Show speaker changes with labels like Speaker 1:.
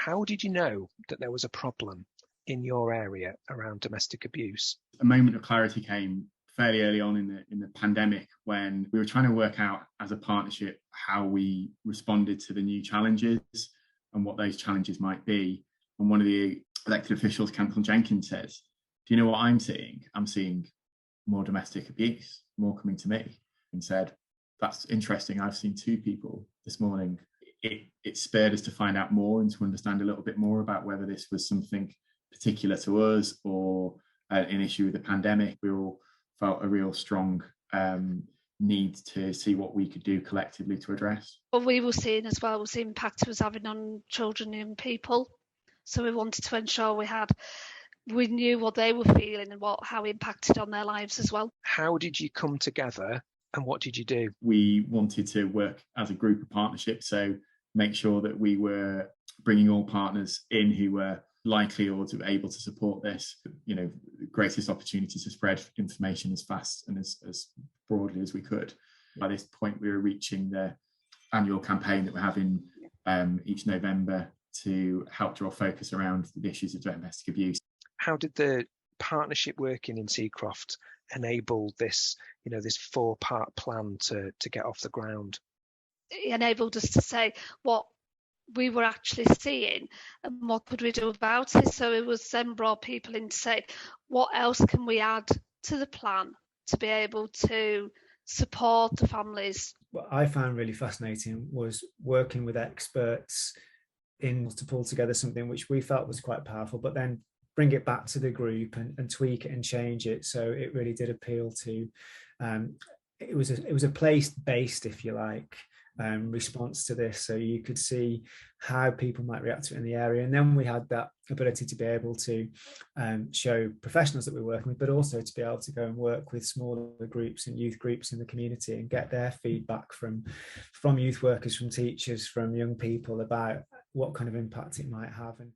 Speaker 1: How did you know that there was a problem in your area around domestic abuse?
Speaker 2: A moment of clarity came fairly early on in the pandemic, when we were trying to work out as a partnership how we responded to the new challenges and what those challenges might be. And one of the elected officials, Councillor Jenkins, says, "Do you know what I'm seeing? I'm seeing more domestic abuse, more coming to me." And said, "That's interesting. I've seen 2 people this morning." It spurred us to find out more and to understand a little bit more about whether this was something particular to us or an issue with the pandemic. We all felt a real strong need to see what we could do collectively to address.
Speaker 3: What we were seeing as well was the impact it was having on children and young people. So we wanted to ensure we knew what they were feeling and how it impacted on their lives as well.
Speaker 1: How did you come together and what did you do?
Speaker 2: We wanted to work as a group of partnership, so make sure that we were bringing all partners in who were likely or to be able to support this. The greatest opportunity to spread information as fast and as broadly as we could. By this point, we were reaching the annual campaign that we're having each November to help draw focus around the issues of domestic abuse.
Speaker 1: How did the partnership working in Seacroft enable this, this 4-part plan to get off the ground?
Speaker 3: It enabled us to say what we were actually seeing and what could we do about it. So it was then brought people in to say, what else can we add to the plan to be able to support the families?
Speaker 4: What I found really fascinating was working with experts to pull together something which we felt was quite powerful, but then bring it back to the group and tweak it and change it. So it really did appeal to, it was a place-based, if you like, response to this, so you could see how people might react to it in the area. And then we had that ability to be able to show professionals that we're working with, but also to be able to go and work with smaller groups and youth groups in the community and get their feedback from youth workers, from teachers, from young people about what kind of impact it might have. And